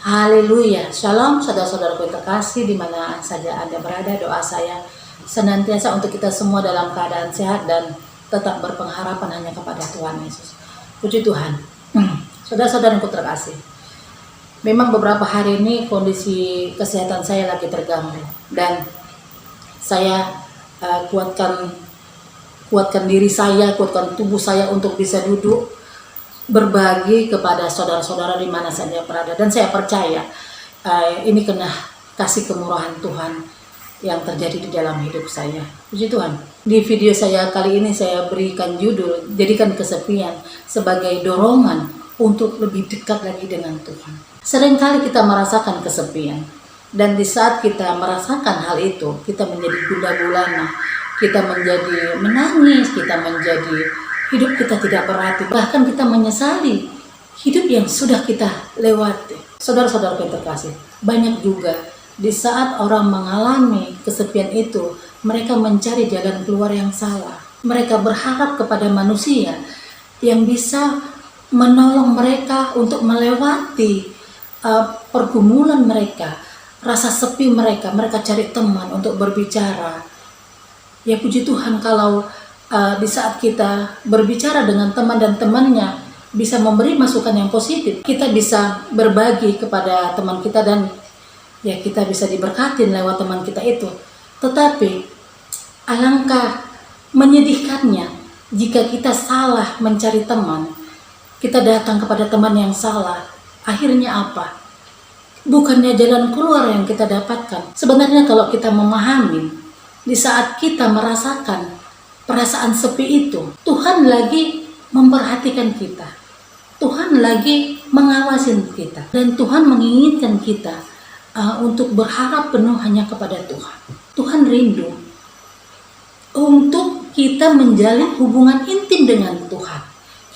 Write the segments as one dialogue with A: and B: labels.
A: Haleluya, shalom saudara-saudaraku yang terkasih di mana saja Anda berada. Doa saya senantiasa untuk kita semua dalam keadaan sehat dan tetap berpengharapan hanya kepada Tuhan Yesus. Puji Tuhan. Saudara-saudaraku terkasih, memang beberapa hari ini kondisi kesehatan saya lagi terganggu dan saya kuatkan diri saya, kuatkan tubuh saya untuk bisa duduk berbagi kepada saudara-saudara di mana saja berada, dan saya percaya ini kena kasih kemurahan Tuhan yang terjadi di dalam hidup saya. Puji Tuhan. Di video saya kali ini saya berikan judul jadikan kesepian sebagai dorongan untuk lebih dekat lagi dengan Tuhan. Seringkali kita merasakan kesepian, dan di saat kita merasakan hal itu kita menjadi gundah gulana, kita menjadi menangis, kita menjadi hidup kita tidak berarti, bahkan kita menyesali hidup yang sudah kita lewati. Saudara-saudara yang terkasih, banyak juga di saat orang mengalami kesepian itu, mereka mencari jalan keluar yang salah. Mereka berharap kepada manusia yang bisa menolong mereka untuk melewati pergumulan mereka, rasa sepi mereka. Mereka cari teman untuk berbicara. Ya puji Tuhan kalau di saat kita berbicara dengan teman dan temannya bisa memberi masukan yang positif, kita bisa berbagi kepada teman kita dan ya kita bisa diberkatin lewat teman kita itu. Tetapi alangkah menyedihkannya jika kita salah mencari teman, kita datang kepada teman yang salah. Akhirnya apa? Bukannya jalan keluar yang kita dapatkan. Sebenarnya kalau kita memahami, di saat kita merasakan perasaan sepi itu, Tuhan lagi memperhatikan kita, Tuhan lagi mengawasin kita, dan Tuhan menginginkan kita untuk berharap penuh hanya kepada Tuhan. Tuhan rindu untuk kita menjalin hubungan intim dengan Tuhan,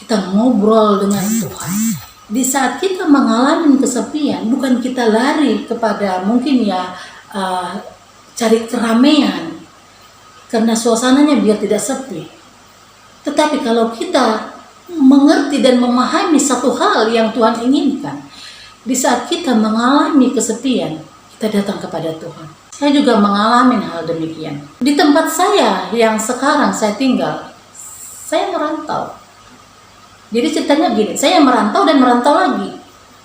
A: kita ngobrol dengan Tuhan. Di saat kita mengalami kesepian, bukan kita lari kepada mungkin cari keramaian karena suasananya biar tidak sepi. Tetapi kalau kita mengerti dan memahami satu hal yang Tuhan inginkan, di saat kita mengalami kesepian, kita datang kepada Tuhan. Saya juga mengalami hal demikian. Di tempat saya yang sekarang saya tinggal, saya merantau. Jadi ceritanya begini, saya merantau dan merantau lagi.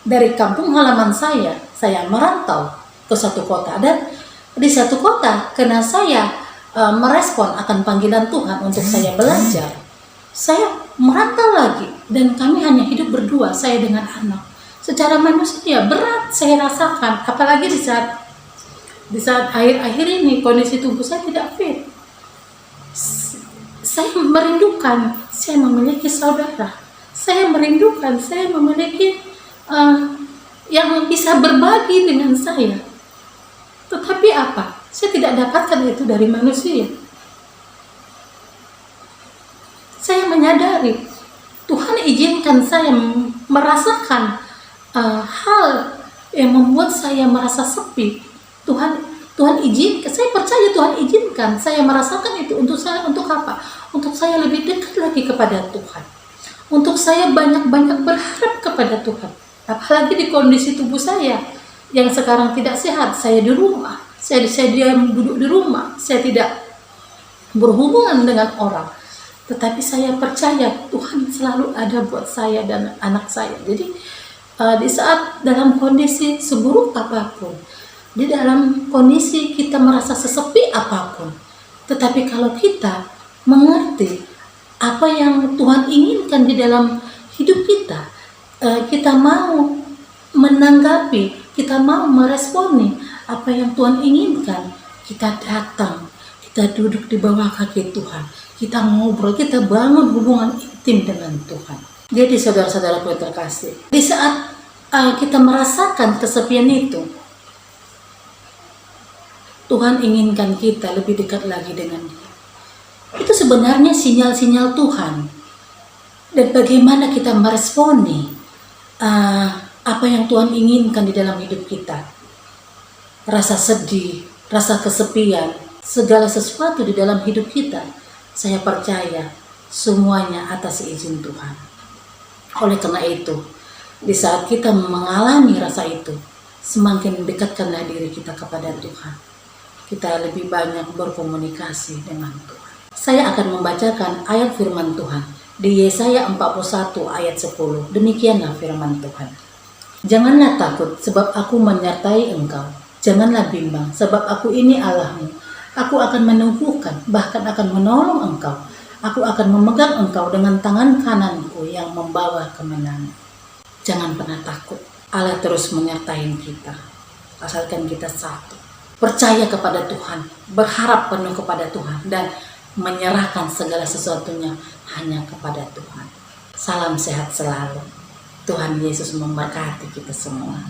A: Dari kampung halaman saya merantau ke satu kota. Dan di satu kota, karena saya merespon akan panggilan Tuhan untuk saya belajar, saya merantau lagi, dan kami hanya hidup berdua, saya dengan anak. Secara manusia berat saya rasakan, apalagi di saat akhir-akhir ini kondisi tubuh saya tidak fit. Saya merindukan saya memiliki saudara, saya merindukan saya memiliki yang bisa berbagi dengan saya. Tetapi apa? Saya tidak dapatkan itu dari manusia. Saya menyadari Tuhan izinkan saya merasakan hal yang membuat saya merasa sepi. Tuhan izinkan, saya percaya Tuhan izinkan saya merasakan itu untuk apa? Untuk saya lebih dekat lagi kepada Tuhan. Untuk saya banyak-banyak berharap kepada Tuhan. Apalagi di kondisi tubuh saya yang sekarang tidak sehat, saya di rumah. Saya diam duduk di rumah, saya tidak berhubungan dengan orang. Tetapi saya percaya Tuhan selalu ada buat saya dan anak saya. Jadi di saat dalam kondisi seburuk apapun, di dalam kondisi kita merasa sesepi apapun, tetapi kalau kita mengerti apa yang Tuhan inginkan di dalam hidup kita, kita mau menanggapi, kita mau meresponi apa yang Tuhan inginkan, kita datang, kita duduk di bawah kaki Tuhan, kita ngobrol, kita bangun hubungan intim dengan Tuhan. Jadi saudara-saudaraku yang terkasih, di saat kita merasakan kesepian itu, Tuhan inginkan kita lebih dekat lagi dengan Dia. Itu sebenarnya sinyal-sinyal Tuhan. Dan bagaimana kita meresponi apa yang Tuhan inginkan di dalam hidup kita. Rasa sedih, rasa kesepian, segala sesuatu di dalam hidup kita, saya percaya semuanya atas izin Tuhan. Oleh karena itu, di saat kita mengalami rasa itu, semakin dekatkanlah diri kita kepada Tuhan. Kita lebih banyak berkomunikasi dengan Tuhan. Saya akan membacakan ayat firman Tuhan di Yesaya 41 ayat 10. Demikianlah firman Tuhan. Janganlah takut, sebab aku menyertai engkau. Janganlah bimbang, sebab aku ini Allahmu. Aku akan menumbuhkan, bahkan akan menolong engkau. Aku akan memegang engkau dengan tangan kananku yang membawa kemenangan. Jangan pernah takut. Allah terus menyertai kita. Asalkan kita satu. Percaya kepada Tuhan. Berharap penuh kepada Tuhan. Dan menyerahkan segala sesuatunya hanya kepada Tuhan. Salam sehat selalu. Tuhan Yesus memberkati kita semua.